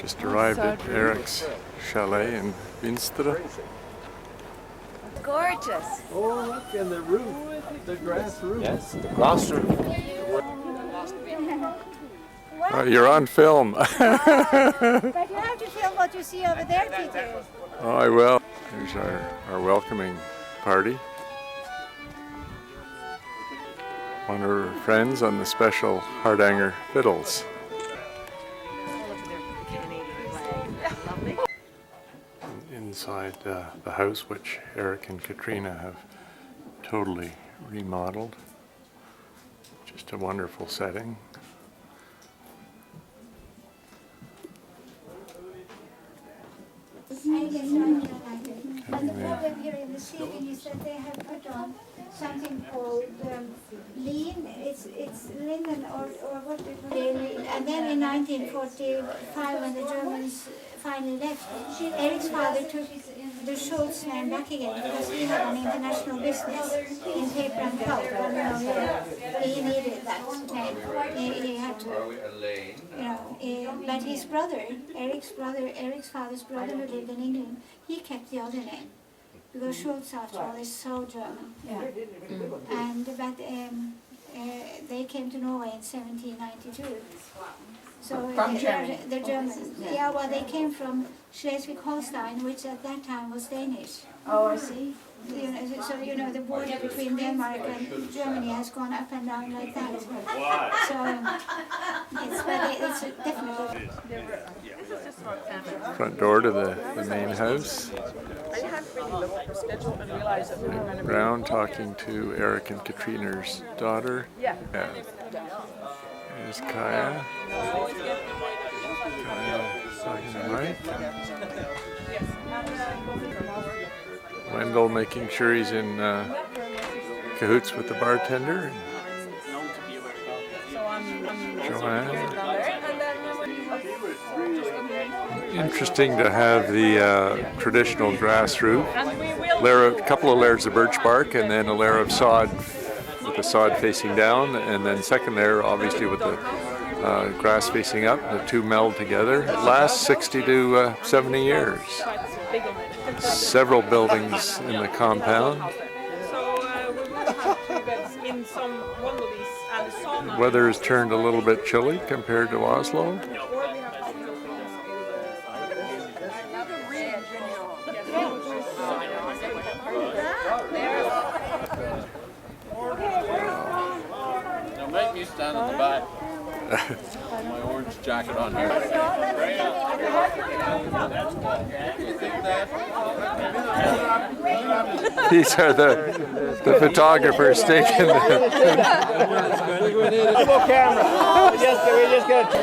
Just arrived at Eric's chalet in Vinstra. Gorgeous. Oh, look, and the roof, the grass roof. Yes, the grass roof. You're on film. But you have to film what you see over there, Peter. Oh, I will. Here's our welcoming party. One of her friends on the special Hardanger fiddles. Inside the house, which Eric and Katrina have totally remodeled. Just a wonderful setting. But the problem here in the ceiling is that they have put on something called lean. It's linen or what we call it. And then in 1945, when the Germans finally left, Eric's father took the Schultz name back again because he had an international business in paper and pulp. He needed that name. He had to, but his brother, Eric's father's brother who lived in England, he kept the other name. Because Schultz, after all, is so German. Yeah. But they came to Norway in 1792. So the Germans, yeah, well, they came from Schleswig-Holstein, which at that time was Danish. Oh, I see. So the border between Denmark and Germany has gone up and down like that. So it's definitely. Front door to the main house. I hadn't really looked at the schedule and realized that we were going to be... Brown talking to Eric and Katrina's daughter. Yeah. There's Kaya. Kaya talking to Mike. Wendell making sure he's in cahoots with the bartender. Joanne. Interesting to have the traditional grass roof. A couple of layers of birch bark and then a layer of sod with the sod facing down, and then second layer obviously with the grass facing up. The two meld together. It lasts 60 to 70 years. Several buildings in the compound. The weather has turned a little bit chilly compared to Oslo. Now make me stand in the back. My orange jacket on here. These are the photographers taking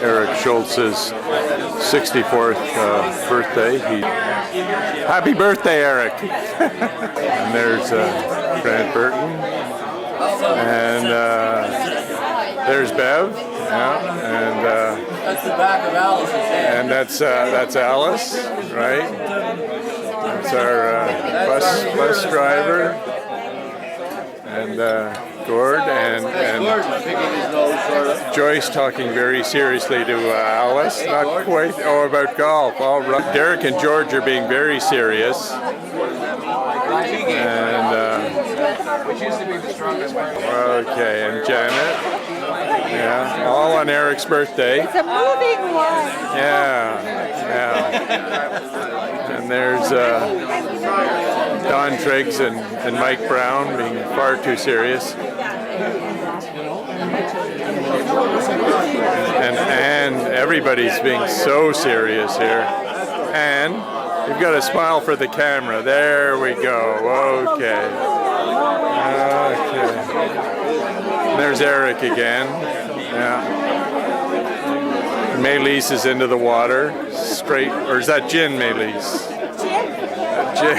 Eric Schultz's 64th birthday. Happy birthday, Eric! And there's Grant Burton. And there's Bev. And that's the back of Alice's head. And that's Alice, right? That's our bus driver, and Gord, and Joyce talking very seriously to Alice. Not quite. Oh, about golf. All right. Derek and George are being very serious. And Which used to be the strongest one. okay, and Janet. Yeah, all on Eric's birthday. It's a moving one. Yeah. And there's Don Triggs and Mike Brown being far too serious. And everybody's being so serious here. And you've got to smile for the camera. There we go. Okay. And there's Eric again. Yeah. Maylise is into the water. Straight, or is that gin, Maylise? Gin.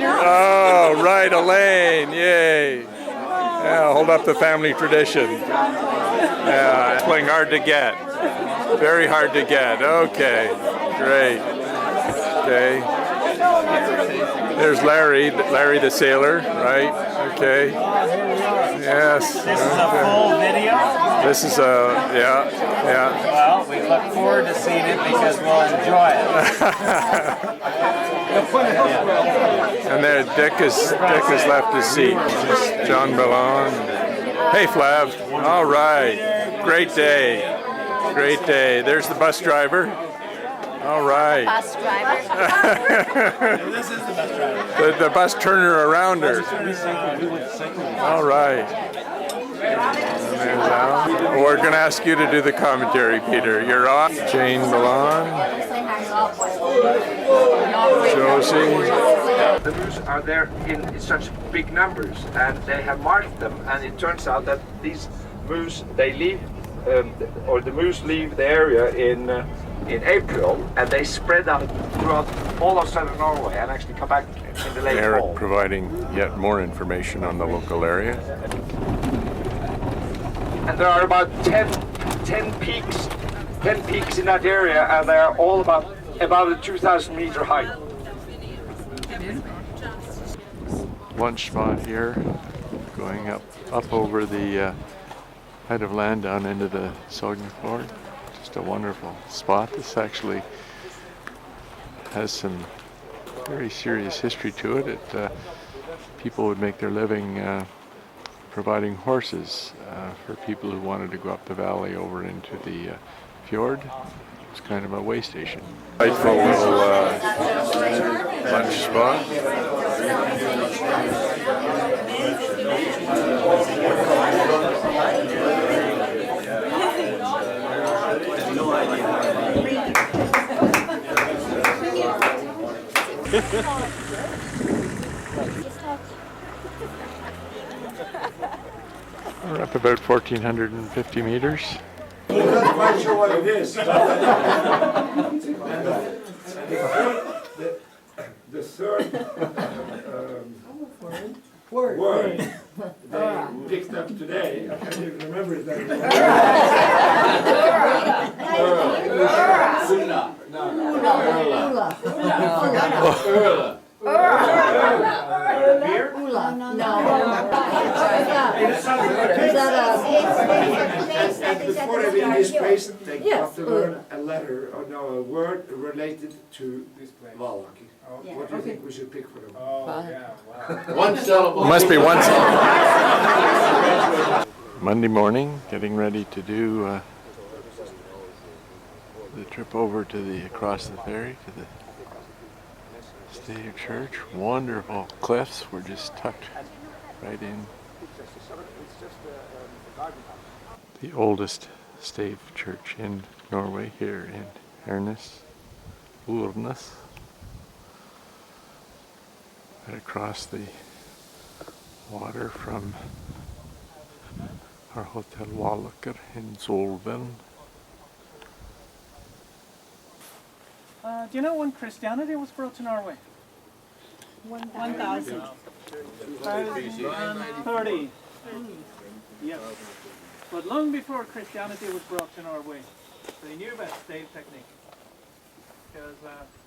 Oh, right, Elaine. Yay. Yeah, hold up the family tradition. Yeah, it's playing hard to get. Very hard to get. Okay, great. Okay. There's Larry the sailor, right? Okay. Yes. This is a full video? This is a, yeah. We look forward to seeing it because we'll enjoy it. And there, Dick has left his seat. John Ballon. Hey, Flav. All right. Great day. Great day. There's the bus driver. All right. Bus driver. This is the best driver. The bus turner around her. All right. We're going to ask you to do the commentary, Peter. You're off. Jane Ballon. Josie. The moose are there in such big numbers, and they have marked them, and it turns out that these moose, they leave, or the moose leave the area in April, and they spread out throughout all of southern Norway and actually come back in the late Eric fall. providing yet more information on the local area. And there are about 10 peaks in that area, and they are all about a 2,000-meter height. Lunch spot here, going up over the head of land down into the Sognefjord. Just a wonderful spot. This actually has some very serious history to it. People would make their living providing horses for people who wanted to go up the valley over into the fjord. It's kind of a way station. Delightful little lunch spot. We're up about 1,450 meters. I'm not quite sure what it is. The third word they picked up today, I can't even remember it that before they leave this place, they have to learn a letter, or no, a word related to Wallach. What do you think we should pick for them? One syllable. Must be one syllable. Monday morning, getting ready to do the trip over to across the ferry to the Stave Church. Wonderful cliffs. We're just tucked right in. The oldest stave church in Norway, here in Hernes, Urnes. Right across the water from our Hotel Wallaker in Solven. Do you know when Christianity was brought to Norway? 1,000. 30. Yes. But long before Christianity was brought to Norway, they knew about stave technique. Because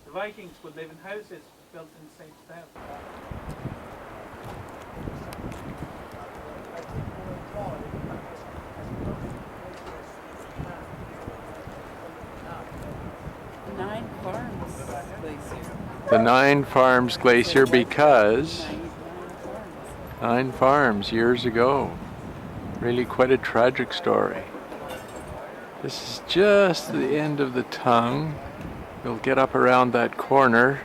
the Vikings would live in houses built in the same style. The 9 Farms Glacier, because 9 farms years ago. Really quite a tragic story. This is just the end of the tongue. We'll get up around that corner.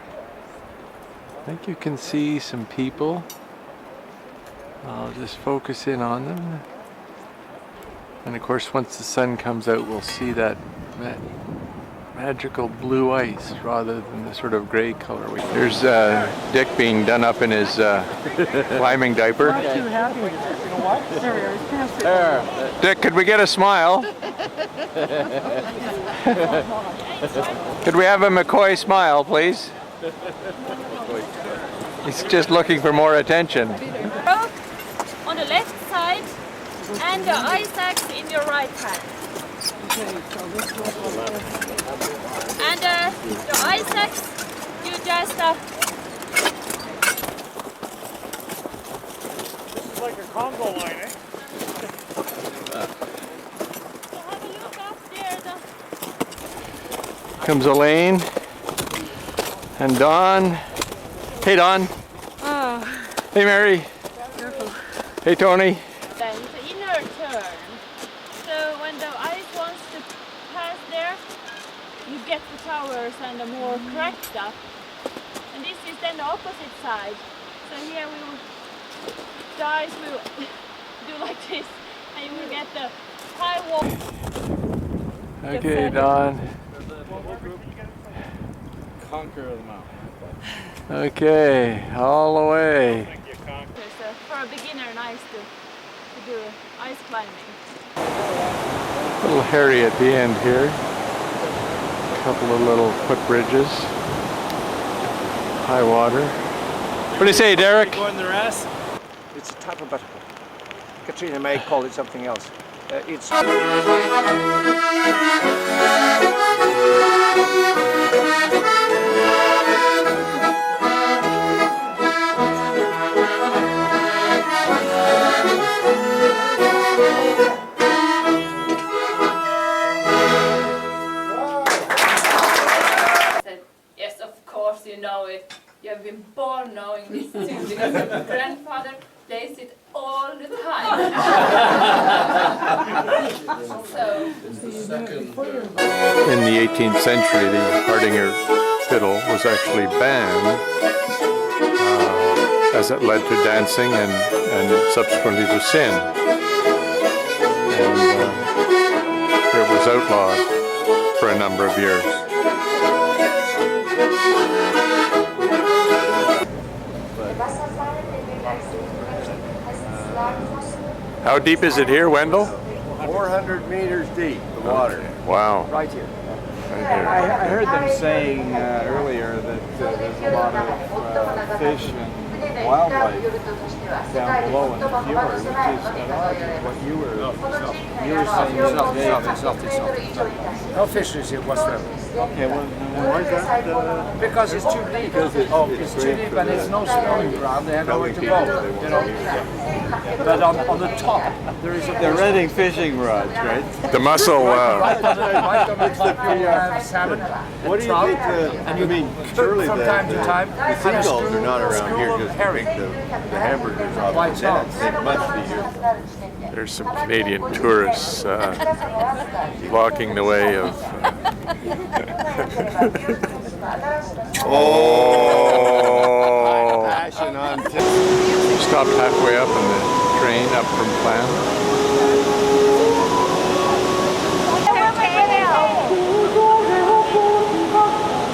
I think you can see some people. I'll just focus in on them. And of course, once the sun comes out, we'll see that magical blue ice rather than the sort of gray color. There's Dick being done up in his climbing diaper. Not too happy with this. You know what? There. Dick, could we get a smile? Could we have a McCoy smile, please? He's just looking for more attention. Rope on the left side and the ice axe in your right hand. And the ice axe, you just This is like a Congo line, eh? have a look up there. comes Elaine and Dawn. Hey Dawn. Oh, Hey Mary. careful. Hey Tony. Then the inner turn. So when the ice wants to pass there, you get the towers and the more cracked stuff. And this is then the opposite side. So here we will, the ice will do like this, and you will get the high wall. Okay, Dawn. Conquer the mountain. Okay, all the way. So for a beginner, nice to do ice climbing. A little hairy at the end here. A couple of little footbridges. High water. What do you say, Derek? Going the rest? It's a type of butterfly. Katrina may call it something else. It's Said, yes, of course you know it. You have been born knowing this too, because your grandfather plays it all the time. So, In the 18th century, the Hardinger fiddle was actually banned as it led to dancing and subsequently to sin. And it was outlawed for a number of years. How deep is it here, Wendell? 400 meters deep, the water. Wow. right here. Right here. I heard them saying earlier that there's a lot of fish and wildlife down below in the fjord, which is at odds with what you were saying the other day. No fisheries here whatsoever. Okay, well, why is that? Because it's too deep. It's too deep and it's no spawning ground. They have nowhere to go. You know. But on the top, there is a. They're renting fishing rods, right? The mussel, Right on the top, you have salmon. What do you trout, think? and I mean, surely from the time to time. the seagulls are not around here just to make the hamburgers off Why the not? nets. They must be here. there's some Canadian tourists blocking the way of... Oh! Passion on Stopped halfway up in the train up from Clam.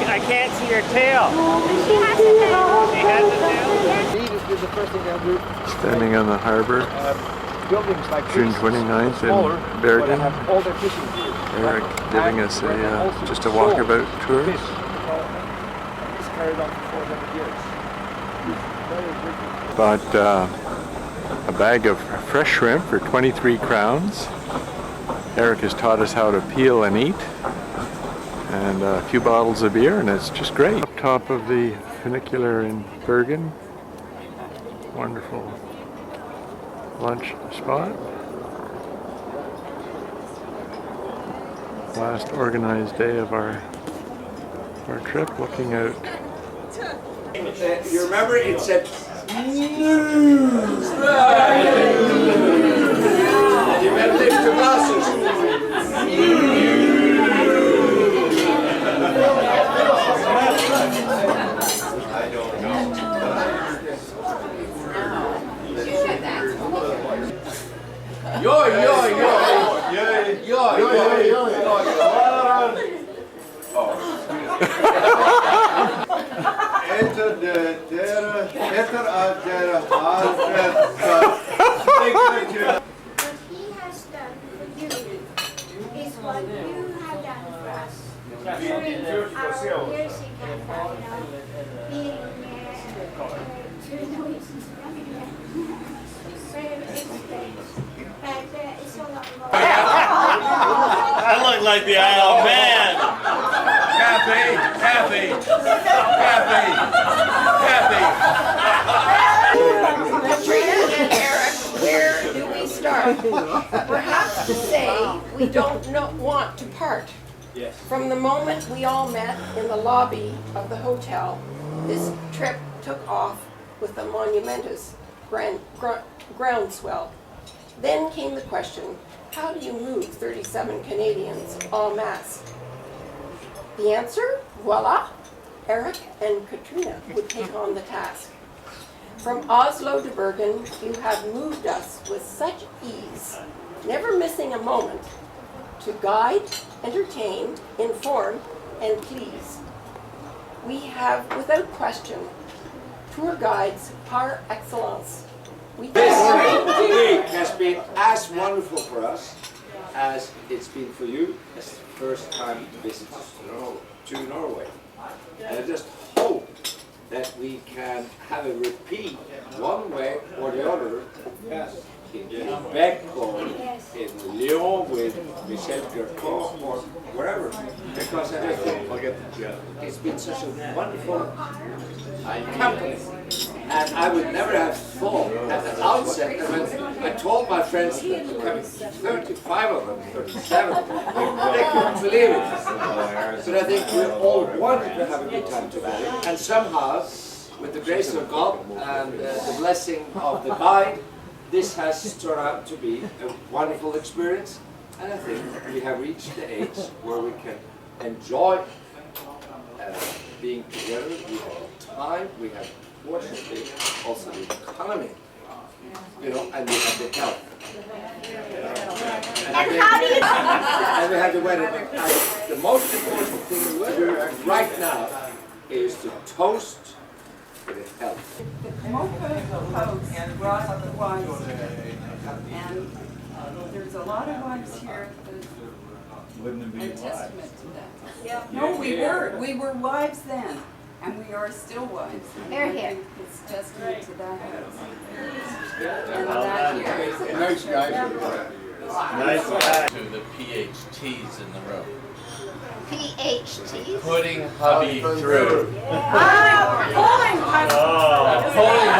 I can't see your tail. she has a tail. She has a tail? Is the first thing they'll do. Standing on the harbor, Buildings like June this, 29th smaller, in but they Bergen. have all their fishing gear. Eric giving us just a walkabout tour. Fish. It's carried on for 400 years. Bought a bag of fresh shrimp for 23 crowns. Eric has taught us how to peel and eat. And a few bottles of beer, and it's just great. Up top of the funicular in Bergen. Wonderful lunch spot. Last organized day of our trip, looking out. You remember it said news. You better lift your glasses. Yo, yo, yo. Yo, yo, yo, yo. Enter the better of the What he has done for you is what you have done for us. During our years in Canada, being two Norwegians running there. So it's great. But it's all about. I look like the Isle of Man. Kathy, Kathy, Kathy, Kathy. Katrina and Eric, where do we start? Perhaps to say we don't want to part. Yes. From the moment we all met in the lobby of the hotel, this trip took off with a monumentous groundswell. Then came the question, how do you move 37 Canadians en masse? The answer, voila, Eric and Katrina would take on the task. From Oslo to Bergen, you have moved us with such ease, never missing a moment, to guide, entertain, inform, and please. We have, without question, tour guides par excellence. This week has been as wonderful for us as it's been for you. It's the first time to visit to Norway. And I just hope that we can have a repeat one way or the other in Quebec or in Lyon with Michel Gerton or wherever. Because I just think it's been such a wonderful company. And I would never have thought at the outset that when I told my friends that there were 35 of them, 37, they couldn't believe it. But I think we all wanted to have a good time together. And somehow, with the grace of God and the blessing of the guide, this has turned out to be a wonderful experience. And I think we have reached the age where we can enjoy being together. We have time, we have fortunately also the economy, and we have the health. And how do you... And we have the weather. And the most important thing we do right now is to toast for the health. Mocha House brought the wives here, and there's a lot of wives here that are testament to that. Yeah. No, we were wives then, and we are still wives. They're here. It's testament to that house. And that year. Nice guys. Nice to the PhDs in the room. PhD. Putting hubby through. Pulling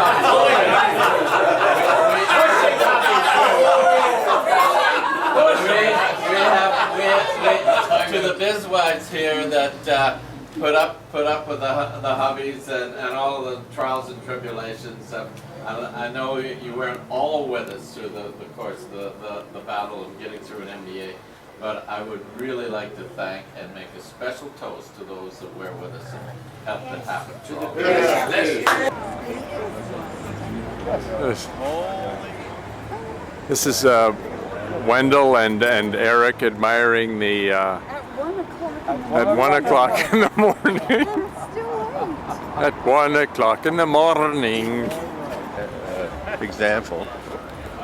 To the bizwives here that put up with the hubbies and all of the trials and tribulations. I know you weren't all with us through the course of the battle of getting through an MBA, but I would really like to thank and make a special toast to those that were with us and helped it happen. This is Wendell and Eric admiring the at 1 o'clock in the morning. At 1 o'clock in the morning. Example,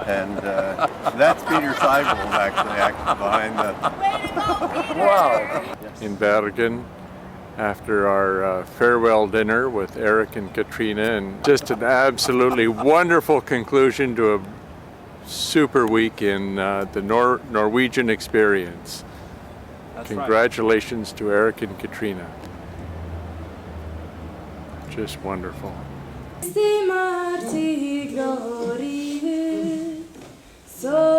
and that's Peter Seibel actually behind the. Wow! In Bergen, after our farewell dinner with Eric and Katrina, and just an absolutely wonderful conclusion to a super week in the Norwegian experience. Congratulations to Eric and Katrina. Just wonderful. Stimmar till glad i hus, så